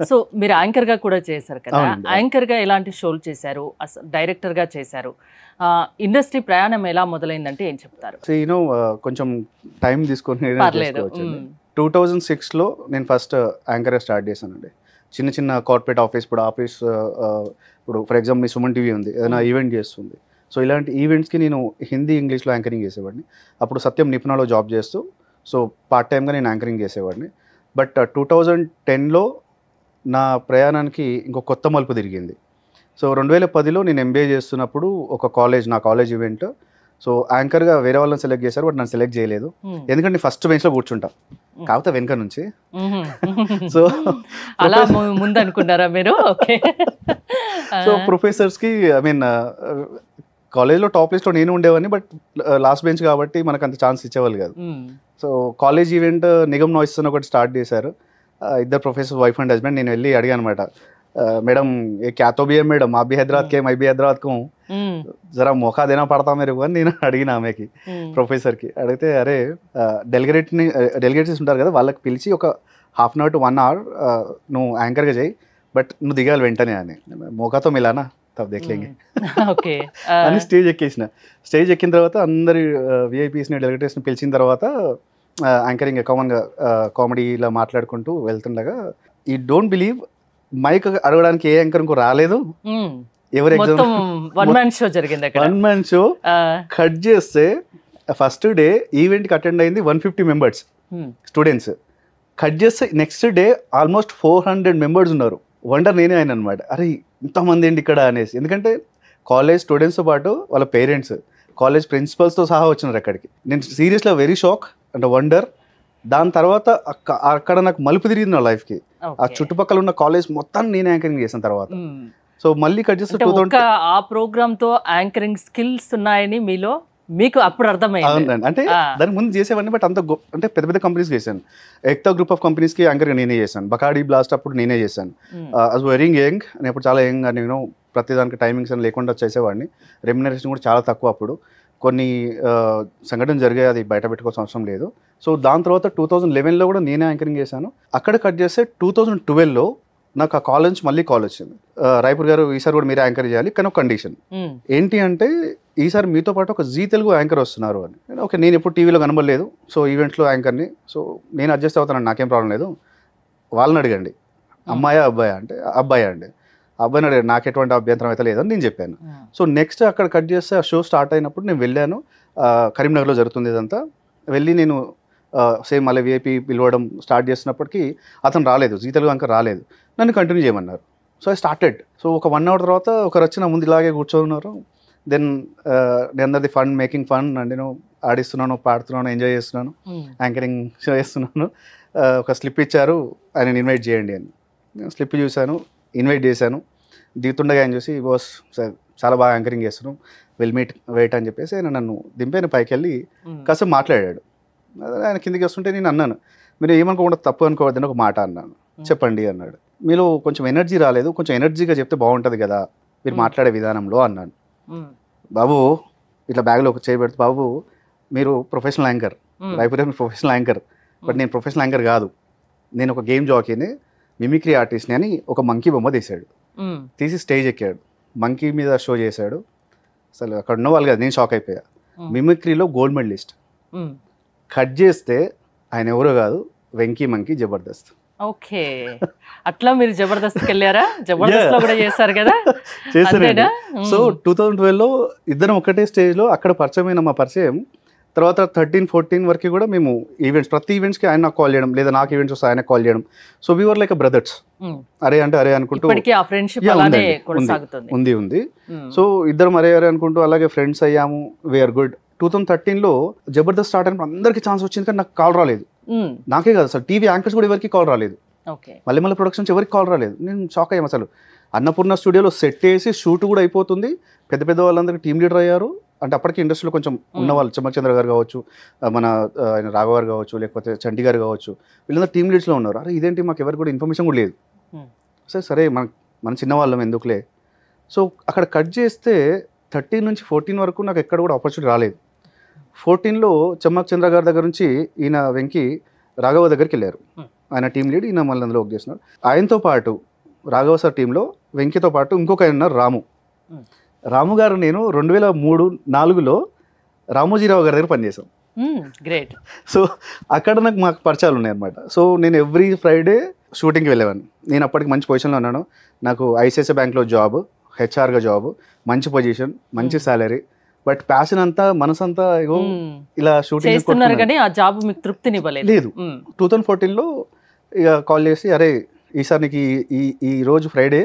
So మీరు యాంకర్గా కూడా చేశారు కదా, అవునండి. యాంకర్గా ఎలాంటి షోలు చేశారు, డైరెక్టర్గా చేశారు, ఇండస్ట్రీ ప్రయాణం ఎలా మొదలైందంటే ఏం చెప్తారు? సో కొంచెం టైం తీసుకొని పర్లేదు. చేసుకోవచ్చండి. 2006లో నేను ఫస్ట్ యాంకర్గా స్టార్ట్ చేశానండి. చిన్న చిన్న కార్పొరేట్ ఆఫీస్, ఇప్పుడు for example me Suman TV ఉంది, ఏదైనా ఈవెంట్ చేస్తుంది. సో ఇలాంటి ఈవెంట్స్కి నేను హిందీ ఇంగ్లీష్లో యాంకరింగ్ చేసేవాడిని. అప్పుడు సత్యం నిపుణలో జాబ్ చేస్తూ సో పార్ట్ టైమ్గా నేను యాంకరింగ్ చేసేవాడిని. బట్ 2010లో నా ప్రయాణానికి ఇంకో కొత్త మలుపు తిరిగింది. సో 2010లో నేను ఎంబీఏ చేస్తున్నప్పుడు నా కాలేజ్ ఈవెంట్, సో యాంకర్గా వేరే వాళ్ళని సెలెక్ట్ చేశారు, బట్ నన్ను సెలెక్ట్ చేయలేదు. ఎందుకంటే ఫస్ట్ బెంచ్లో కూర్చుంటా, కాకపోతే వెనక నుంచి. సో అలా ముందు అనుకున్నారా మీరు? ఓకే. సో ప్రొఫెసర్స్కి కాలేజ్లో టాప్ లిస్ట్లో నేను ఉండేవాడిని, బట్ లాస్ట్ బెంచ్ కాబట్టి మనకు అంత ఛాన్స్ ఇచ్చేవాళ్ళు కాదు. So college event Nigam noise అని ఒకటి స్టార్ట్ చేశారు. ఇద్దరు ప్రొఫెసర్, వైఫ్ అండ్ హస్బెండ్. నేను వెళ్ళి అడిగాను అనమాట, మేడం ఏ క్యా తో भी है मैडम, आप भी हैदराबाद के, मैं भी हैदराबाद को हूँ, जरा मौका देना पड़ता मेरे को అని నేను అడిగిన ఆమెకి, ప్రొఫెసర్కి. అడిగితే అరే డెలిగేట్స్ ఉంటారు కదా, వాళ్ళకి పిలిచి ఒక ½ అవర్ టు 1 అవర్ నువ్వు యాంకర్గా చేయి, బట్ నువ్వు దిగాలి వెంటనే అని. మోకాతో మిలానా తబ్ దేఖ్లేంగే అని స్టేజ్ ఎక్కేసిన. స్టేజ్ ఎక్కిన తర్వాత అందరి విఐపీస్ని, డెలిగేటర్స్ని పిలిచిన తర్వాత యాంకరింగ్ కామన్గా కామెడీలా మాట్లాడుకుంటూ వెళ్తుండగా, ఈ డోంట్ బిలీవ్ మైక్ అడగడానికి ఏ యాంకర్ ఇంకో రాలేదు. ఎవరు వన్ మ్యాన్ షో జరిగింది. వన్ మ్యాన్ షో కట్ చేస్తే ఫస్ట్ డే ఈవెంట్కి అటెండ్ అయింది 150 మెంబర్స్ స్టూడెంట్స్. కట్ చేస్తే నెక్స్ట్ డే ఆల్మోస్ట్ 400 మెంబర్స్ ఉన్నారు. వండర్ నేనే ఆయన అనమాట. అరే ఇంతమంది ఏంటి ఇక్కడ అనేసి. ఎందుకంటే కాలేజ్ స్టూడెంట్స్తో పాటు వాళ్ళ పేరెంట్స్, కాలేజ్ ప్రిన్సిపల్స్తో సహా వచ్చినారు అక్కడికి. నేను సీరియస్గా వెరీ షాక్ అంటే వండర్. దాని తర్వాత అక్కడ నాకు మలుపు తిరిగింది నా లైఫ్కి. ఆ చుట్టుపక్కల ఉన్న కాలేజ్ మొత్తాన్ని నేను యాంకరింగ్ చేసిన తర్వాత. సో మళ్ళీ కట్ చేస్తే ఆ ప్రోగ్రామ్ తో యాంకరింగ్ స్కిల్స్ ఉన్నాయని మీకు అప్పుడు అర్థమైంది. అంటే దాని ముందు చేసేవాడిని, బట్ అంత అంటే పెద్ద పెద్ద కంపెనీస్ చేశాను. ఎక్తా గ్రూప్ ఆఫ్ కంపెనీస్కి యాంకర్గా నేనే చేశాను. బకాడీ బ్లాస్ట్ అప్పుడు నేనే చేశాను. అస్ వెరీ యంగ్, నేను అప్పుడు చాలా యంగ్. నేను ప్రతిదానికి టైమింగ్స్ అని లేకుండా చేసేవాడిని. రెమ్యునరేషన్ కూడా చాలా తక్కువ అప్పుడు. కొన్ని సంఘటనలు జరిగాయి, అది బయట పెట్టుకోవాల్సిన అవసరం లేదు. సో దాని తర్వాత 2011లో కూడా నేనే యాంకరింగ్ చేశాను. అక్కడ కట్ చేస్తే 2012లో నాకు ఆ కాలేజ్ నుంచి మళ్ళీ కాల్ వచ్చింది, రాయపూర్ గారు ఈసారి కూడా మీరే యాంకర్ చేయాలి, కానీ ఒక కండిషన్ ఏంటి అంటే ఈసారి మీతో పాటు ఒక జీ తెలుగు యాంకర్ వస్తున్నారు అని. ఓకే, నేను ఎప్పుడు టీవీలో కనబడలేదు, సో ఈవెంట్లో యాంకర్ని, సో నేను అడ్జస్ట్ అవుతాను, నాకేం ప్రాబ్లం లేదు, వాళ్ళని అడగండి అమ్మాయా అబ్బాయా అంటే అబ్బాయా అండి. అబ్బాయిని అడిగాడు, నాకు ఎటువంటి అభ్యంతరం అయితే లేదని నేను చెప్పాను. సో నెక్స్ట్ అక్కడ కట్ చేస్తే ఆ షో స్టార్ట్ అయినప్పుడు నేను వెళ్ళాను. కరీంనగర్లో జరుగుతుంది ఇదంతా. వెళ్ళి నేను సేమ్ మళ్ళీ విఐపీ పిలవడం స్టార్ట్ చేసినప్పటికీ అతను రాలేదు, జీ తెలుగు యాంకర్ రాలేదు. నన్ను కంటిన్యూ చేయమన్నారు. So I started. సో ఒక 1 అవర్ తర్వాత ఒకరు వచ్చి నా ముందు ఇలాగే కూర్చోన్నారు. దెన్ నేను అన్నది ఫన్, మేకింగ్ ఫన్, అండ్ నేను ఆడిస్తున్నాను, పాడుతున్నాను, ఎంజాయ్ చేస్తున్నాను, యాంకరింగ్ షో చేస్తున్నాను. ఒక స్లిప్ ఇచ్చారు, ఆయన ఇన్వైట్ చేయండి అని. స్లిప్ చూశాను, ఇన్వైట్ చేశాను. దిగుతుండగా ఆయన చూసి, బాస్ సార్ చాలా బాగా యాంకరింగ్ చేస్తున్నాం, విల్ మీట్ వెయిట్ అని చెప్పేసి ఆయన నన్ను దింపైన పైకి వెళ్ళి కాసేపు మాట్లాడాడు. ఆయన కిందికి వస్తుంటే నేను అన్నాను, మీరు ఏమనుకోకుండా తప్పు అనుకోవద్దని ఒక మాట అన్నాను. చెప్పండి అన్నాడు. మీలో కొంచెం ఎనర్జీ రాలేదు, కొంచెం ఎనర్జీగా చెప్తే బాగుంటుంది కదా మీరు మాట్లాడే విధానంలో అన్నాను. బాబు ఇట్లా బ్యాగ్లో ఒక చేయబెడితే, బాబు మీరు ప్రొఫెషనల్ యాంకర్, రాయపూర్ మీరు ప్రొఫెషనల్ యాంకర్, బట్ నేను ప్రొఫెషనల్ యాంకర్ కాదు, నేను ఒక గేమ్ జాకీని, మిమిక్రీ ఆర్టిస్ట్ని అని ఒక మంకీ బొమ్మ తీశాడు. తీసి స్టేజ్ ఎక్కాడు, మంకీ మీద షో చేశాడు. అసలు అక్కడ ఉన్న వాళ్ళు కదా, నేను షాక్ అయిపోయా. మిమిక్రీలో గోల్డ్ మెడలిస్ట్. కట్ చేస్తే ఆయన ఎవరో కాదు, వెంకీ మంకీ జబర్దస్త్. ఓకే, అట్లా మీరు జబర్దస్త్కి వెళ్ళారా? జబర్దస్త్ లో కూడా చేశారు కదా? చేశాను. సో 2012లో ఇద్దరం ఒకటే స్టేజ్లో అక్కడ పరిచయమైన మా పరిచయం. తర్వాత 13-14 వరకు కూడా మేము ఈవెంట్స్, ప్రతి ఈవెంట్స్కి ఆయన నాకు కాల్ చేయడం, లేదా నాకు ఈవెంట్స్ వస్తే ఆయన కాల్ చేయడం. So we were like brothers. అరే అంటే అరే అనుకుంటూ ఉంది. సో ఇద్దరం అరే అరే అనుకుంటూ అలాగే ఫ్రెండ్స్ అయ్యాము. We are good. 2013లో జబర్దస్త్ స్టార్ట్ అయినప్పుడు అందరికీ ఛాన్స్ వచ్చింది, కానీ నాకు కాల్ రాలేదు. నాకే కాదు అసలు, టీవీ యాంకర్స్ కూడా ఎవరికి కాల్ రాలేదు. మళ్ళీ ప్రొడక్షన్స్ ఎవరికి కాల్ రాలేదు. నేను షాక్ అయ్యాము. అసలు అన్నపూర్ణ స్టూడియోలో సెట్ వేసి షూట్ కూడా అయిపోతుంది, పెద్ద పెద్ద వాళ్ళందరికీ టీమ్ లీడర్ అయ్యారు. అంటే అప్పటికి ఇండస్ట్రీలో కొంచెం ఉన్నవాళ్ళు, చమ్మచంద్ర గారు కావచ్చు, మన ఆయన రాఘవ గారు కావచ్చు, లేకపోతే చంటి గారు కావచ్చు, వీళ్ళందరూ టీమ్ లీడ్స్లో ఉన్నారు. అరే ఇదేంటి, మాకు ఎవరికి కూడా ఇన్ఫర్మేషన్ కూడా లేదు. సరే మన చిన్నవాళ్ళం ఎందుకులే. సో అక్కడ కట్ చేస్తే 13 నుంచి 14 వరకు నాకు ఎక్కడ కూడా ఆపర్చునిటీ రాలేదు. 14లో చమ్మక్ చంద్ర గారి దగ్గర నుంచి ఈయన వెంకీ రాఘవ దగ్గరికి వెళ్ళారు. ఆయన టీం లీడ్, ఈయన మళ్ళీ అందులో వర్క్ చేస్తున్నాడు. ఆయనతో పాటు రాఘవ సార్ టీంలో వెంకీతో పాటు ఇంకొక ఆయన ఉన్నారు రాము. రాము గారు నేను 2003-4లో రామోజీరావు గారి దగ్గర పనిచేశాను. గ్రేట్. సో అక్కడ మాకు పరిచయాలు ఉన్నాయన్నమాట. సో నేను ఎవ్రీ ఫ్రైడే షూటింగ్కి వెళ్ళేవాడిని. నేను అప్పటికి మంచి పొజిషన్లో ఉన్నాను. నాకు ఐసిఐసిఐ బ్యాంక్లో జాబ్, హెచ్ఆర్గా జాబ్, మంచి పొజిషన్, మంచి శాలరీ. బట్ ప్యాషన్ అంతా మనసంతా ఇలా షూటింగ్ చేస్తున్నారు కానీ ఆ జాబ్ మీకు తృప్తినివ్వలేదు. లేదు. 2014లో ఇక కాల్ చేసి అరే ఈసారి నీకు ఈ రోజు ఫ్రైడే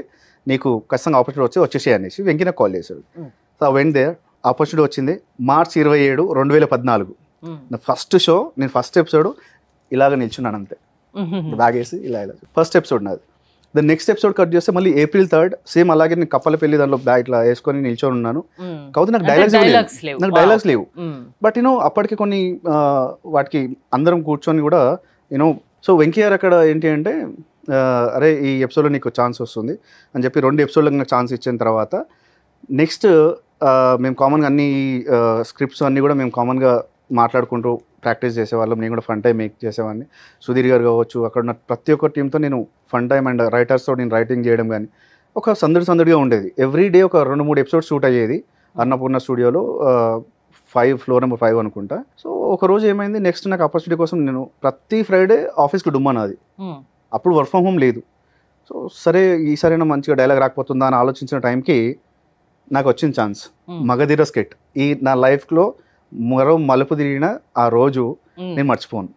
నీకు ఖచ్చితంగా ఆపర్చునిటీ వచ్చేసి అనేసి వెంకీ నాకు కాల్ చేశాడు. సో వెంట్ దేర్, ఆపర్చునిటీ వచ్చింది. మార్చ్ 27, 2014 నా ఫస్ట్ షో. నేను ఫస్ట్ ఎపిసోడ్ ఇలాగ నిల్చున్నాను అంతే, బ్యాగ్ వేసి ఇలా ఫస్ట్ ఎపిసోడ్ నాది. ద నెక్స్ట్ ఎపిసోడ్ కట్ చేస్తే మళ్ళీ April 3rd సేమ్ అలాగే నేను కప్పల పెళ్లి దాంట్లో బ్యాగ్ ఇట్లా వేసుకొని నిల్చొని ఉన్నాను. కాకపోతే నాకు డైలాగ్స్ లేవు. బట్ అప్పటికి కొన్ని వాటికి అందరం కూర్చొని కూడా సో వెంకీ గారు అక్కడ ఏంటి అంటే అరే ఈ ఎపిసోడ్లో నీకు ఛాన్స్ వస్తుంది అని చెప్పి 2 ఎపిసోడ్లకు నాకు ఛాన్స్ ఇచ్చిన తర్వాత నెక్స్ట్ మేము కామన్గా అన్ని స్క్రిప్ట్స్ అన్నీ కూడా మేము కామన్గా మాట్లాడుకుంటూ ప్రాక్టీస్ చేసేవాళ్ళం. నేను కూడా ఫన్ టైం మేక్ చేసేవాడిని. సుధీర్ గారు కావచ్చు, అక్కడ ఉన్న ప్రతి ఒక్క టీంతో నేను ఫన్ టైం అండ్ రైటర్స్తో నేను రైటింగ్ చేయడం కానీ ఒక సందడిగా ఉండేది. ఎవ్రీ డే ఒక 2-3 ఎపిసోడ్స్ షూట్ అయ్యేది అన్నపూర్ణ స్టూడియోలో, 5 ఫ్లోర్ నెంబర్ 5 అనుకుంటా. సో ఒక రోజు ఏమైంది, నెక్స్ట్ నాకు ఆపర్చునిటీ కోసం నేను ప్రతి ఫ్రైడే ఆఫీస్కి డుమ్మాను. అప్పుడు వర్క్ ఫ్రమ్ హోమ్ లేదు. సో సరే ఈసారైనా మంచిగా డైలాగ్ రాకపోతుందా అని ఆలోచించిన టైంకి నాకు వచ్చిన ఛాన్స్ మగధీర స్కిట్. ఈ నా లైఫ్లో మరో మలుపు తిరిగిన ఆ రోజు నేను మర్చిపోను.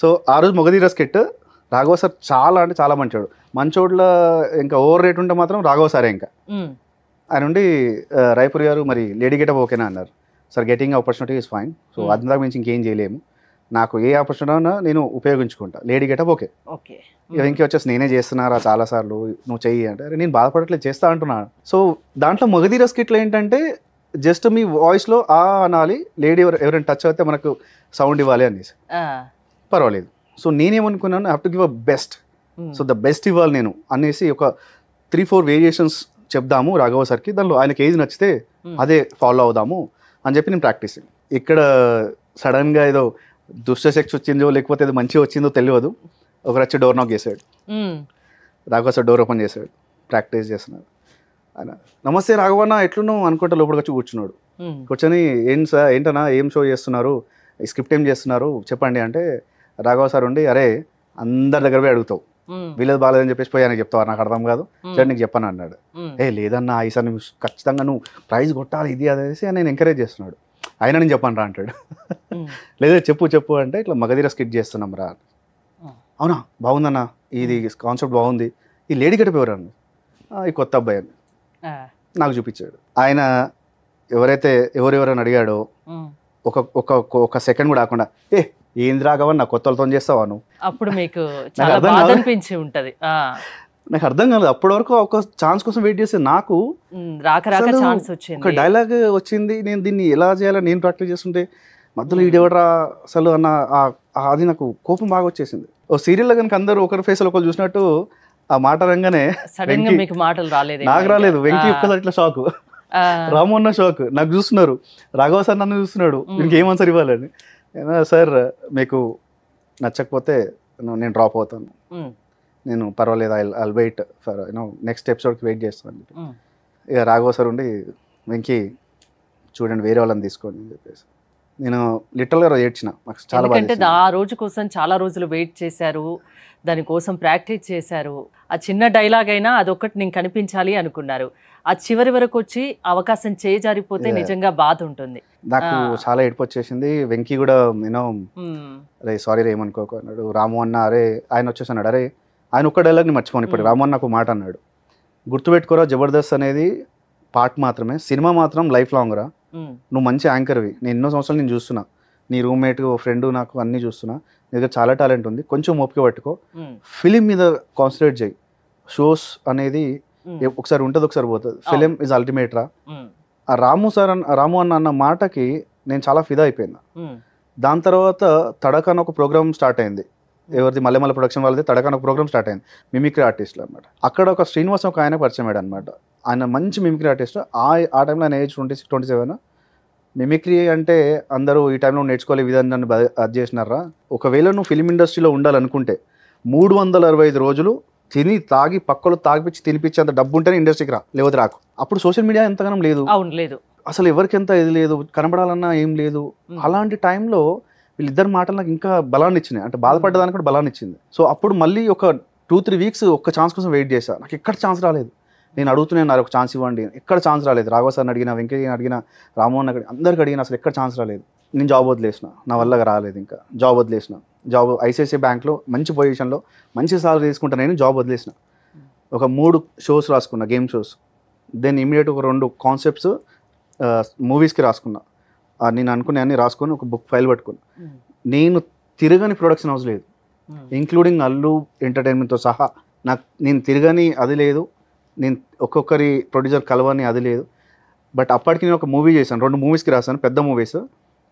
సో ఆ రోజు మగధీర స్కిట్ రాఘవ సార్ చాలా అంటే చాలా మంచోడ్ల ఇంకా ఓవర్ రేట్ ఉంటే మాత్రం రాఘవ సారే. ఇంకా ఆయన నుండి రాయపూర్ గారు మరి లేడీ గెటప్ ఓకేనా అన్నారు. Sir getting opportunity is fine. So అంతకు మించి ఇంకేం చేయలేము, నాకు ఏ ఆపర్చునిటీ నేను ఉపయోగించుకుంటా, లేడీ గెటప్ ఓకే. ఇంకే వచ్చేసి నేనే చేస్తున్నారా చాలాసార్లు, నువ్వు చెయ్యి అంటే అరే నేను బాధపడట్లేదు చేస్తా అంటున్నాను. సో దాంట్లో మగధీర స్కిట్లో ఏంటంటే జస్ట్ మీ వాయిస్లో ఆ అనాలి, లేడీ ఎవరైనా టచ్ అయితే మనకు సౌండ్ ఇవ్వాలి అనేసి పర్వాలేదు. సో నేనేమనుకున్నాను have to give a best. So the best ఇవ్వాలి నేను అనేసి ఒక 3-4 వేరియేషన్స్ చెప్దాము రాఘవ సార్కి, దానిలో ఆయనకి ఏది నచ్చితే అదే ఫాలో అవుదాము అని చెప్పి నేను ప్రాక్టీస్. ఇక్కడ సడన్గా ఏదో దుష్టశక్తి వచ్చిందో లేకపోతే ఏదో మంచిగా వచ్చిందో తెలియదు. ఒకరు వచ్చి డోర్ నాక్ చేశాడు. రాఘవ సార్ డోర్ ఓపెన్ చేశాడు, ప్రాక్టీస్ చేస్తున్నాడు. ఆయన నమస్తే రాఘవన్న ఎట్లున్నావు అనుకుంటా లోపలికి వచ్చి కూర్చున్నాడు. కూర్చొని ఏంటన్నా ఏం షో చేస్తున్నారు, ఈ స్క్రిప్ట్ ఏం చేస్తున్నారు చెప్పండి అంటే రాఘవ సార్ ఉండి అరే అందరి దగ్గర పోయి అడుగుతావు, వీళ్ళది బాగాలేదని చెప్పేసి పోయి ఆయనకి చెప్తావు, నాకు అర్థం కాదు సరే నీకు చెప్పాను అన్నాడు. లేదన్నా ఈసారి నువ్వు ఖచ్చితంగా నువ్వు ప్రైజ్ కొట్టాలి ఇది అదేసి నేను ఎంకరేజ్ చేస్తున్నాడు. అయినా నేను చెప్పాను రా అంటాడు. లేదా చెప్పు అంటే ఇట్లా మగధీర స్కిట్ చేస్తున్నాం రా. అవునా బాగుందన్నా, ఇది కాన్సెప్ట్ బాగుంది, ఈ లేడీ గెటప్ ఎవరు అన్న, ఈ కొత్త అబ్బాయి అని నాకు చూపించాడు. ఆయన ఎవరెవరని అడిగాడో ఒక సెకండ్ కూడా ఆకుండా ఏంది రాఘవన్ నా కొత్తలతో చేస్తావా నువ్వు, అప్పుడు మీకు చాలా బాధ అనిపించి ఉంటది. నాకు అర్థం కాలేదు. అప్పటి వరకు ఒక ఛాన్స్ కోసం వెయిట్ చేస్తే నాకు రాక ఛాన్స్ వచ్చింది, ఒక డైలాగ్ వచ్చింది, నేను దీన్ని ఎలా చేయాలని నేను ప్రాక్టీస్ చేస్తుంటే మధ్యలో ఈడెవడరా అసలు అన్న అది నాకు కోపం బాగా వచ్చేసింది. ఓ సీరియల్లో కనుక అందరూ ఒకరి ఫేస్లో ఒకరు చూసినట్టు ఆ మాట రంగానే నాకు రాలేదు. వెంకీ ఒక్కసారి ఇట్లా షాక్, రాము అన్న షాక్, నాకు చూస్తున్నారు, రాఘవ సార్ నన్ను చూస్తున్నాడు, మీకు ఏం ఆన్సర్ ఇవ్వాలని. సార్ మీకు నచ్చకపోతే నేను డ్రాప్ అవుతాను, నేను పర్వాలేదు ఐల్ వెయిట్ ఫర్ నెక్స్ట్ ఎపిసోడ్కి వెయిట్ చేస్తాను. ఇక రాఘవ సార్ ఉండి వెంకీ చూడండి వేరే వాళ్ళని తీసుకోండి అని చెప్పేసి నేను లిటరల్గా ఏడ్చిన. నాకు చాలా బాగా, ఆ రోజు కోసం చాలా రోజులు వెయిట్ చేశారు, దానికోసం ప్రాక్టీస్ చేశారు. ఆ చిన్న డైలాగ్ అయినా అదొక్కటి నేను కనిపించాలి అనుకున్నారు. ఆ చివరి వరకు వచ్చి అవకాశం చేజారిపోతే నిజంగా బాధ ఉంటుంది. నాకు చాలా ఏడుపు వచ్చేసింది. వెంకీ కూడా అరే సారీ రే ఏమనుకోకు అన్నాడు. రాము అన్న అరే ఆయన వచ్చేసి అన్నాడు అరే ఆయన ఒక్క డైలాగ్ని మర్చిపోను, ఇప్పుడు రాము అన్న నాకు మాట అన్నాడు, గుర్తుపెట్టుకోరా జబర్దస్త్ అనేది పార్ట్ మాత్రమే, సినిమా మాత్రం లైఫ్ లాంగ్ రా, నువ్వు మంచి యాంకర్వి, నేను ఎన్నో సంవత్సరాలు నేను చూస్తున్నా, నీ రూమ్మేట్ ఫ్రెండ్ నాకు అన్నీ చూస్తున్నా, నీ దగ్గర చాలా టాలెంట్ ఉంది, కొంచెం ఓపిక పట్టుకో, ఫిలిం మీద కాన్సన్ట్రేట్ చేయి, షోస్ అనేది ఒకసారి ఉంటుంది ఒకసారి పోతుంది, ఫిలిం ఇస్ అల్టిమేట్ రా. ఆ రాము అన్న మాటకి నేను చాలా ఫిదా అయిపోయినా. దాని తర్వాత తడక అని ఒక ప్రోగ్రామ్ స్టార్ట్ అయింది, ఎవరిది మల్లెమల్ల ప్రొడక్షన్ వాళ్ళది తడక అని ఒక ప్రోగ్రామ్ స్టార్ట్ అయింది, మిమిక్రీ ఆర్టిస్ట్లు అనమాట. అక్కడ ఒక శ్రీనివాస్ ఒక ఆయన పరిచయం అయ్యాడు అనమాట. ఆయన మంచి మిమిక్రీ ఆర్టిస్ట్. ఆ టైంలో ఆయన ఏజ్ 26-27. మిమిక్రీ అంటే అందరూ ఈ టైంలో నేర్చుకోలే విధానాన్ని అది చేసినారా. ఒకవేళ నువ్వు ఫిలిం ఇండస్ట్రీలో ఉండాలనుకుంటే 365 రోజులు తిని తాగి పక్కలో తాగిపించి తినిపించేంత డబ్బు ఉంటేనే ఇండస్ట్రీకి రా, లేకపోతే రాకు. అప్పుడు సోషల్ మీడియా ఎంతగానో లేదు, అవును లేదు, అసలు ఎవరికి ఎంత ఇది లేదు, కనబడాలన్నా ఏం లేదు. అలాంటి టైంలో వీళ్ళిద్దరు మాటలు నాకు ఇంకా బలాన్ని ఇచ్చినాయి, అంటే బాధపడ్డదానికి కూడా బలాన్ని ఇచ్చింది. సో అప్పుడు మళ్ళీ ఒక 2-3 వీక్స్ ఒక్క ఛాన్స్ కోసం వెయిట్ చేశా. నాకు ఎక్కడ ఛాన్స్ రాలేదు. నేను అడుగుతున్నాను, నాకు ఒక ఛాన్స్ ఇవ్వండి, ఎక్కడ ఛాన్స్ రాలేదు. రాఘవ సార్ని అడిగినా, వెంకయ్యని అడిగినా, రామోహన్ అడిగిన, అందరికి అడిగినా, అసలు ఎక్కడ ఛాన్స్ రాలేదు. నేను జాబ్ వదిలేసిన, నా వల్ల రాలేదు. ఇంకా జాబ్ వదిలేసిన. జాబ్ ఐసిఐసిఐ బ్యాంక్లో మంచి పొజిషన్లో మంచి సాలరీ తీసుకుంటా, నేను జాబ్ వదిలేసిన. ఒక 3 షోస్ రాసుకున్నా, గేమ్ షోస్. దెన్ ఇమీడియట్ ఒక 2 కాన్సెప్ట్స్ మూవీస్కి రాసుకున్నా. నేను అనుకునే అన్ని రాసుకొని ఒక బుక్ ఫైల్ పట్టుకున్నా. నేను తిరగని ప్రొడక్షన్ హౌస్ లేదు, ఇంక్లూడింగ్ అల్లు ఎంటర్టైన్మెంట్తో సహా. నేను తిరగని అది లేదు, నేను ఒక్కొక్కరి ప్రొడ్యూసర్ కలవని అది లేదు. బట్ అప్పటికి నేను ఒక మూవీ చేశాను, 2 మూవీస్కి రాశాను, పెద్ద మూవీస్.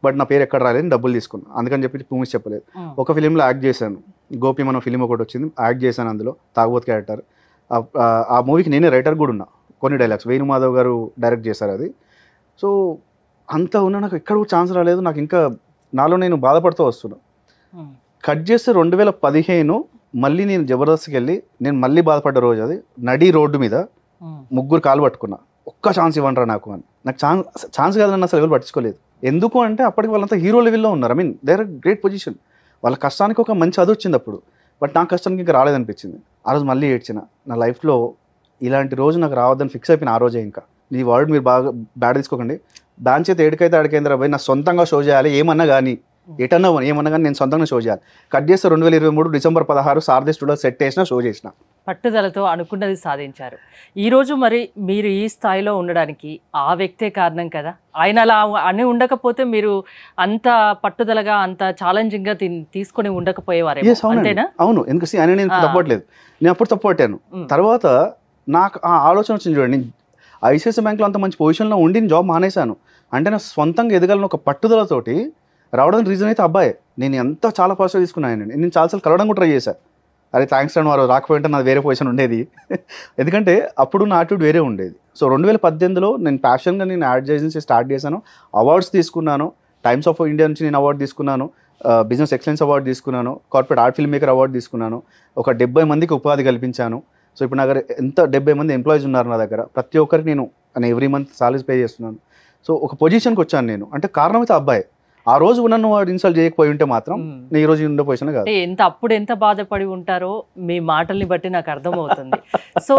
బట్ నా పేరు ఎక్కడ రాలేదు, డబ్బులు తీసుకున్నాను. అందుకని చెప్పి మూవీస్ చెప్పలేదు. ఒక ఫిలింలో యాక్ట్ చేశాను, గోపి మన ఫిలిం ఒకటి వచ్చింది, యాక్ట్ చేశాను. అందులో తాగుబోతు క్యారెక్టర్. ఆ మూవీకి నేనే రైటర్ కూడా ఉన్నా. కొన్ని డైలాగ్స్ వేణుమాధవ్ గారు డైరెక్ట్ చేశారు అది. సో అంతా ఉన్నా నాకు ఎక్కడ కూడా ఛాన్స్ రాలేదు. నాకు ఇంకా నాలో నేను బాధపడుతూ వస్తున్నా. కట్ చేస్తే 2015 మళ్ళీ నేను జబర్దస్త్కి వెళ్ళి నేను మళ్ళీ బాధపడ్డ రోజు అది. నడి రోడ్డు మీద 3 కాలు పట్టుకున్నా, ఒక్క ఛాన్స్ ఇవ్వండిరా నాకు అని. నాకు ఛాన్స్ కాదని అసలు ఎవరు పట్టించుకోలేదు. ఎందుకు అంటే అప్పటికి వాళ్ళంతా హీరో లెవెల్లో ఉన్నారు. I mean they are great position. వాళ్ళ కష్టానికి ఒక మంచి అది వచ్చింది అప్పుడు. బట్ నా కష్టానికి ఇంకా రాలేదనిపించింది. ఆ రోజు మళ్ళీ ఏడ్చిన. నా లైఫ్లో ఇలాంటి రోజు నాకు రావద్దని ఫిక్స్ అయిపోయిన ఆ రోజే. ఇంకా ఈ వర్డ్ మీరు బాగా బ్యాడ్ తీసుకోకండి. దాని చేత ఏడికైతే అడికేంద్ర పోయి నా సొంతంగా షో చేయాలి, ఏమన్నా కానీ ఎటన్నా ఏమన్నా కానీ నేను సొంతంగా షో చేయాలి. కట్ చేస్తే 2023 డిసెంబర్ 16 సారథి స్టూడియో సెట్ చేసిన, షో చేసిన. పట్టుదలతో అనుకున్నది సాధించారు. ఈరోజు మరి మీరు ఈ స్థాయిలో ఉండడానికి ఆ వ్యక్తే కారణం కదా. ఆయన అలా అని ఉండకపోతే మీరు అంత పట్టుదలగా అంత ఛాలెంజింగ్గా తీసుకొని ఉండకపోయేవారు. అంతేనా? అవును. ఎందుకు ఆయన నేను తప్పట్లేదు, నేను అప్పుడు తప్పట్టాను. తర్వాత నాకు ఆ ఆలోచన వచ్చింది చూడండి. ఐసిఐసిఐ బ్యాంక్లో అంత మంచి పొజిషన్లో ఉండి జాబ్ మానేశాను అంటే నా సొంతంగా ఎదగాలని ఒక పట్టుదలతోటి రావడానికి రీజన్ అయితే అబ్బాయి. నేను ఎంత చాలా పాజిటివ్ తీసుకున్నాను. నేను చాలాసార్లు కలవడం కూడా ట్రై చేశాను. అరే థ్యాంక్స్ అండ్ వారు రాకపోయింటే నాది వేరే పొజిషన్ ఉండేది. ఎందుకంటే అప్పుడు నా యాటిట్యూడ్ వేరే ఉండేది. సో 2018లో నేను ప్యాషన్గా నేను యాడ్ ఏజెన్సీ స్టార్ట్ చేశాను. అవార్డ్స్ తీసుకున్నాను. టైమ్స్ ఆఫ్ ఇండియా నుంచి నేను అవార్డు తీసుకున్నాను, బిజినెస్ ఎక్సలెన్స్ అవార్డు తీసుకున్నాను, corporate art film maker award తీసుకున్నాను. ఒక 70 మందికి ఉపాధి కల్పించాను. సో ఇప్పుడు నా దగ్గర 70 మంది ఎంప్లాయీస్ ఉన్నారు నా దగ్గర. ప్రతి ఒక్కరికి నేను ఎవ్రీ మంత్ సాలరీస్ పే చేస్తున్నాను. సో ఒక పొజిషన్కి వచ్చాను నేను. అంటే కారణం అయితే అబ్బాయి. ఆ రోజు నన్ను వాడు ఇన్సల్ట్ చేయకపోయి ఉంటే మాత్రం నేను ఈ రోజు ఉండే పొజిషన్ కాదు. అప్పుడు ఎంత బాధపడి ఉంటారో మీ మాటల్ని బట్టి నాకు అర్థమవుతుంది. సో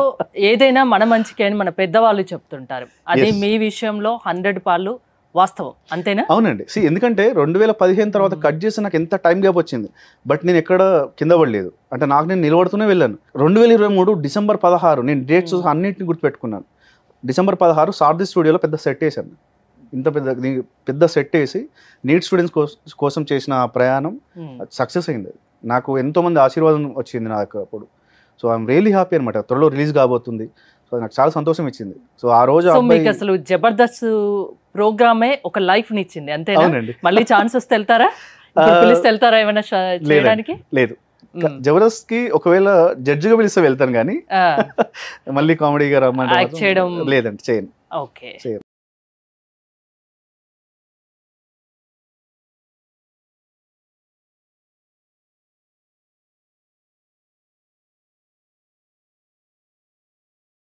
ఏదైనా మన మంచికే అని మన పెద్దవాళ్ళు చెప్తుంటారు. అది మీ విషయంలో 100 పాళ్ళు వాస్తవం, అంతేనా? అవునండి. ఎందుకంటే 2015 తర్వాత కట్ చేసి నాకు ఎంత టైం గ్యాప్ వచ్చింది, బట్ నేను ఎక్కడ కింద పడలేదు. అంటే నాకు నేను నిలబడుతూనే వెళ్ళాను. 2023 డిసెంబర్ 16 నేను డేట్స్ అన్నింటిని గుర్తుపెట్టుకున్నాను. డిసెంబర్ 16 సారథి స్టూడియోలో పెద్ద సెట్ వేసాను. ఇంత పెద్ద సెట్ వేసి నీట్ స్టూడెంట్స్ కోసం చేసిన ప్రయాణం సక్సెస్ అయింది. నాకు ఎంతోమంది ఆశీర్వాదం వచ్చింది నాకు అప్పుడు. సో ఐఎమ్ రియలీ హ్యాపీ అనమాట. త్వరలో రిలీజ్ కాబోతుంది. సో నాకు చాలా సంతోషం ఇచ్చింది. సో ఆ రోజు మీకు అసలు జబర్దస్త్ ప్రోగ్రామే ఒక లైఫ్ నిచ్చింది, అంతేనా? మళ్ళీ ఛాన్స్ వస్తే వెళ్తారా? పిలిస్తే వెళ్తారా ఏమైనా చేయడానికి? లేదు, జబర్దస్త్ కి ఒకవేళ జడ్జిగా పిలిస్తే వెళ్తాను కానీ మళ్ళీ కామెడీగా రమ్మంటే లేదండి చేయను. ఓకే.